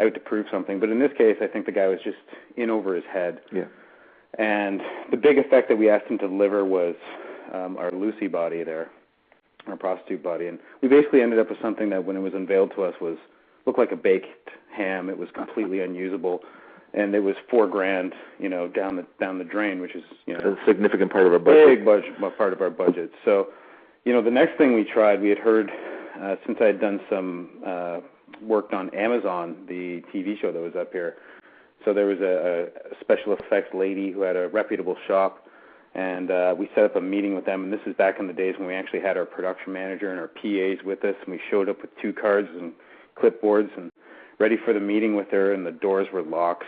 out to prove something. But in this case, I think the guy was just in over his head. Yeah. And the big effect that we asked him to deliver was our Lucy body there, our prostitute body. And we basically ended up with something that, when it was unveiled to us, looked like a baked ham. It was completely unusable, and it was $4,000, down the drain, which is a significant part of our budget. Big part of our budget. So, the next thing we tried, we had heard since I had done some worked on Amazon, the TV show that was up here. So there was a special effects lady who had a reputable shop, and we set up a meeting with them. And this is back in the days when we actually had our production manager and our PAs with us, and we showed up with 2 cards and clipboards and ready for the meeting with her, and the doors were locked,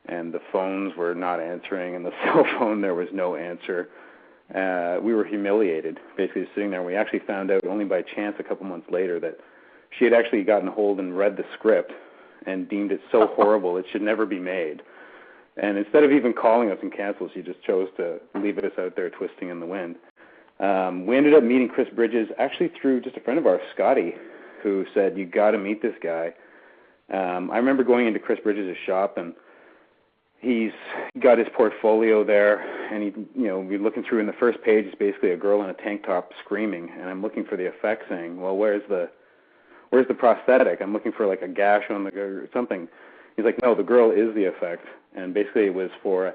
and the phones were not answering, and the cell phone, there was no answer. We were humiliated, basically sitting there. We actually found out only by chance a couple months later that she had actually gotten a hold and read the script and deemed it so horrible it should never be made. And instead of even calling us and cancel, she just chose to leave us out there twisting in the wind. We ended up meeting Chris Bridges actually through just a friend of ours, Scotty, who said, "You got to meet this guy." I remember going into Chris Bridges' shop, and he's got his portfolio there, and we're looking through, and the first page is basically a girl in a tank top screaming, and I'm looking for the effect, saying, "Well, where's the prosthetic? I'm looking for like a gash on the or something." He's like, "No, the girl is the effect." And basically it was for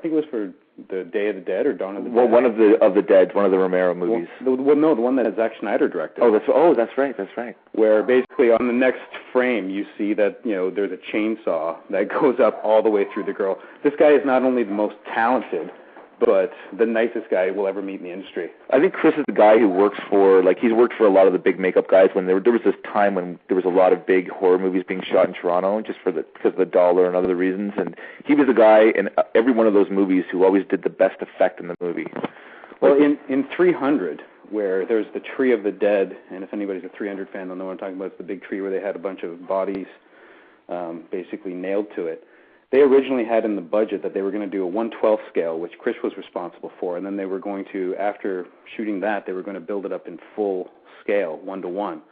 the Day of the Dead or Dawn of the Dead. Well, one of the Dead, one of the Romero movies. The one that Zack Snyder directed. That's right. Where basically on the next frame you see that, there's a chainsaw that goes up all the way through the girl. This guy is not only the most talented, but the nicest guy we'll ever meet in the industry. I think Chris is the guy who works for, he's worked for a lot of the big makeup guys when there was this time when there was a lot of big horror movies being shot in Toronto just because of the dollar and other reasons. And he was the guy in every one of those movies who always did the best effect in the movie. Well, in 300, where there's the Tree of the Dead, and if anybody's a 300 fan, they'll know what I'm talking about. It's the big tree where they had a bunch of bodies basically nailed to it. They originally had in the budget that they were going to do a 1/12 scale, which Chris was responsible for, and then they were going to, after shooting that, they were going to build it up in full scale, 1:1.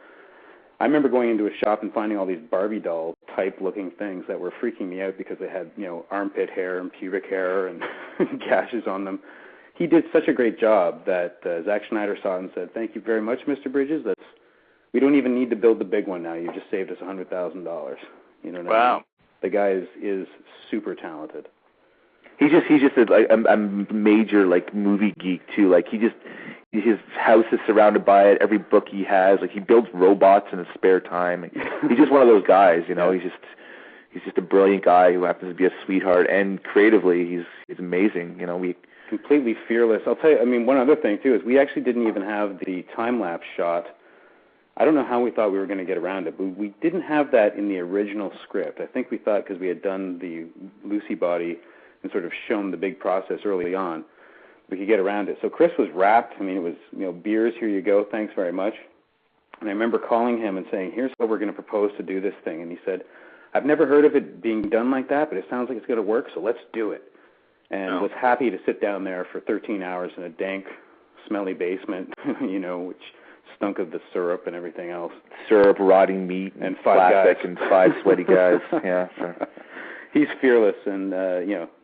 I remember going into a shop and finding all these Barbie doll type looking things that were freaking me out because they had, armpit hair and pubic hair and gashes on them. He did such a great job that Zack Snyder saw it and said, "Thank you very much, Mr. Bridges. We don't even need to build the big one now. You just saved us $100,000." Wow. I mean? The guy is super talented. He's just a major movie geek too. His house is surrounded by it. Every book he has, he builds robots in his spare time. He's just one of those guys, Yeah. He's just a brilliant guy who happens to be a sweetheart, and creatively he's amazing. We completely fearless. I'll tell you. One other thing too is we actually didn't even have the time lapse shot. I don't know how we thought we were going to get around it, but we didn't have that in the original script. I think we thought because we had done the Lucy body and sort of shown the big process early on, we could get around it. So Chris was wrapped. It was, beers, here you go, thanks very much. And I remember calling him and saying, "Here's what we're going to propose to do this thing." And he said, "I've never heard of it being done like that, but it sounds like it's going to work, so let's do it." And was happy to sit down there for 13 hours in a dank, smelly basement, which stunk of the syrup and everything else. Syrup, rotting meat, and 5 guys. And 5 sweaty guys. Yeah. Sure. He's fearless, and,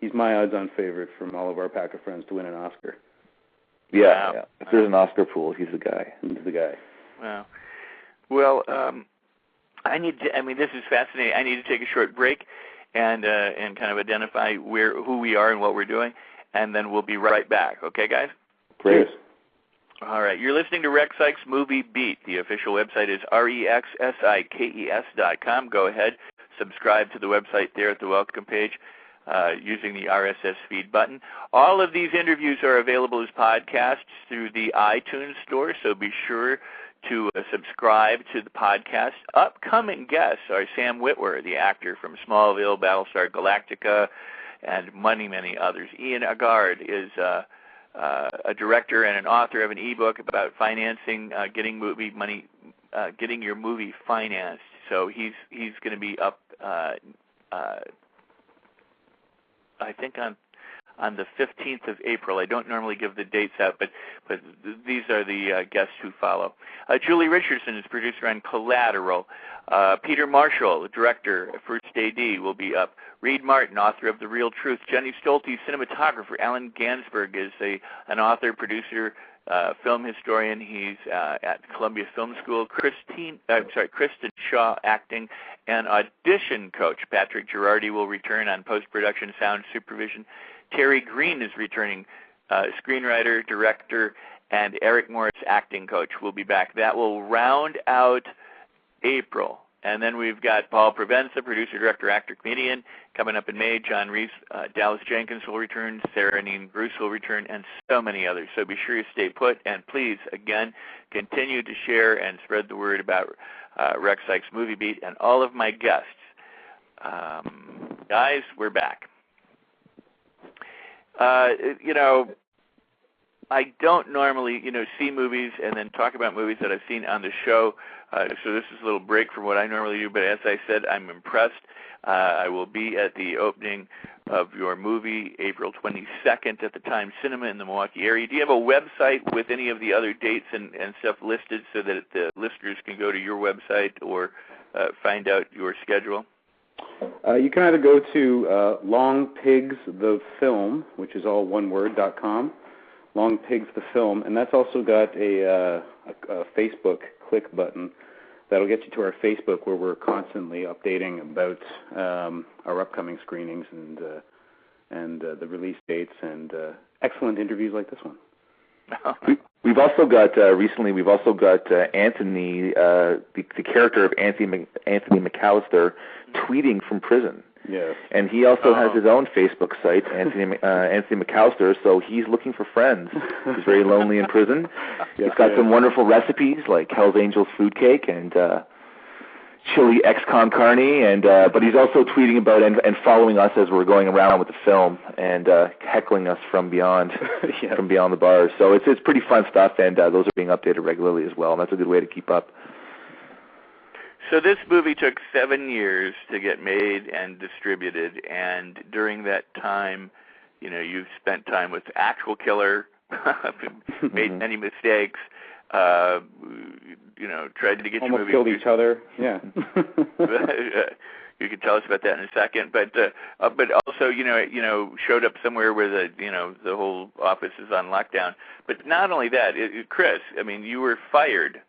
he's my odds-on favorite from all of our pack of friends to win an Oscar. Yeah. Yeah. If there's an Oscar pool, he's the guy. He's the guy. Wow. Well, this is fascinating. I need to take a short break and kind of identify who we are and what we're doing, and then we'll be right back. Okay, guys? Great. Cheers. All right. You're listening to Rex Sikes Movie Beat. The official website is rexsikes.com. Go ahead, subscribe to the website there at the welcome page using the RSS feed button. All of these interviews are available as podcasts through the iTunes store, so be sure to subscribe to the podcast. Upcoming guests are Sam Witwer, the actor from Smallville, Battlestar Galactica, and many others. Ian Agard is a director and an author of an ebook about financing, getting your movie financed. So he's going to be up, I think on on the 15th of April. I don't normally give the dates out, but these are the guests who follow. Julie Richardson is producer on Collateral. Peter Marshall, director, first AD, will be up. Reed Martin, author of The Real Truth. Jenny Stolte, cinematographer. Alan Gansberg is an author, producer, film historian. He's at Columbia Film School. Kristen Shaw, acting and audition coach. Patrick Girardi will return on post-production sound supervision. Terry Green is returning, screenwriter, director, and Eric Morris, acting coach, will be back. That will round out April. And then we've got Paul Provenza, producer, director, actor, comedian, coming up in May. John Reese, Dallas Jenkins will return, Sarah Neen Bruce will return, and so many others. So be sure you stay put, and please, again, continue to share and spread the word about Rex Sikes Movie Beat and all of my guests. Guys, we're back. I don't normally, see movies and then talk about movies that I've seen on the show. So this is a little break from what I normally do. But as I said, I'm impressed. I will be at the opening of your movie April 22nd at the Times Cinema in the Milwaukee area. Do you have a website with any of the other dates and stuff listed so that the listeners can go to your website or find out your schedule? You can either go to Long Pigs the Film, which is all one word, .com. Long Pigs the Film, and that's also got a Facebook click button that'll get you to our Facebook, where we're constantly updating about our upcoming screenings and the release dates and excellent interviews like this one. We've also got recently. We've also got Anthony, the character of Anthony McAllister, tweeting from prison. Yes. And he also has his own Facebook site, Anthony McAllister, so he's looking for friends. He's very lonely in prison. He's got some wonderful recipes like Hell's Angels food cake and chili ex-con carne, and but he's also tweeting about and following us as we're going around with the film and heckling us from beyond from beyond the bars. So it's pretty fun stuff, and those are being updated regularly as well, and that's a good way to keep up. So this movie took 7 years to get made and distributed, and during that time, you've spent time with the actual killer, made many mistakes, tried to get almost your movie. Killed each other, yeah. You can tell us about that in a second, but also, showed up somewhere where the whole office is on lockdown. But not only that, Chris, you were fired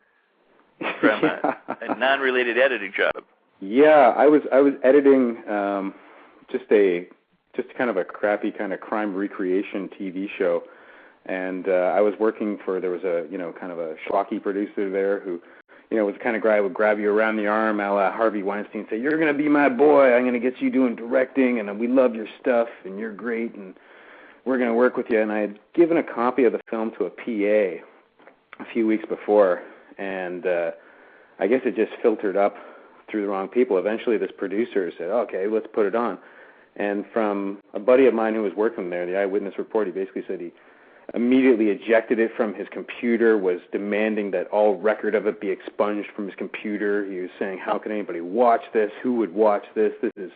from a non-related editing job. Yeah, I was editing just kind of a crappy kind of crime recreation TV show, and I was working for, there was a kind of a schlocky producer there who was the kind of guy who would grab you around the arm, a la Harvey Weinstein, say, "You're gonna be my boy. I'm gonna get you doing directing, and we love your stuff, and you're great, and we're gonna work with you." And I had given a copy of the film to a PA a few weeks before. And I guess it just filtered up through the wrong people. Eventually this producer said, "Okay, let's put it on." And from a buddy of mine who was working there, the Eyewitness Report, he basically said he immediately ejected it from his computer, was demanding that all record of it be expunged from his computer. He was saying, "How can anybody watch this? Who would watch this? This is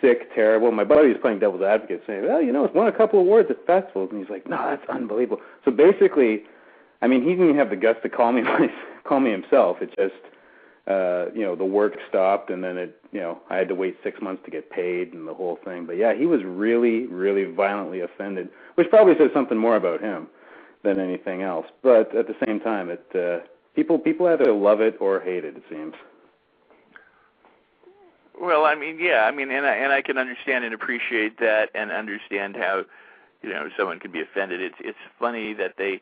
sick, terrible." My buddy was playing devil's advocate, saying, "Well, it's won a couple awards at festivals." And he's like, "No, that's unbelievable." So basically, he didn't even have the guts to call me himself. It just, the work stopped, and then I had to wait 6 months to get paid and the whole thing. But yeah, he was really, really violently offended, which probably says something more about him than anything else. But at the same time, people either love it or hate it, it seems. Well, and I can understand and appreciate that, and understand how, someone can be offended. It's funny that they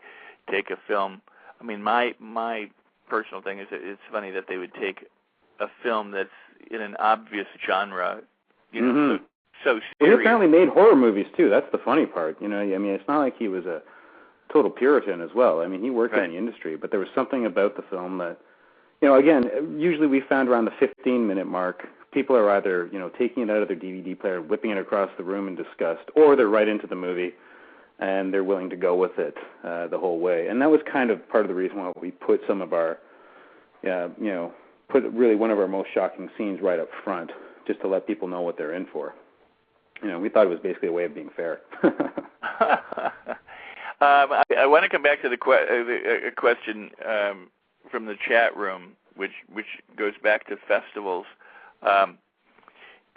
take a film. My personal thing is that it's funny that they would take a film that's in an obvious genre, so serious. He apparently made horror movies too. That's the funny part. It's not like he was a total Puritan as well. He worked in the industry, but there was something about the film that, again, usually we found around the 15-minute mark, people are either, taking it out of their DVD player, whipping it across the room in disgust, or they're right into the movie, and they're willing to go with it the whole way. And that was kind of part of the reason why we put some of our, put really one of our most shocking scenes right up front, just to let people know what they're in for. we thought it was basically a way of being fair. I want to come back to the question from the chat room, which goes back to festivals.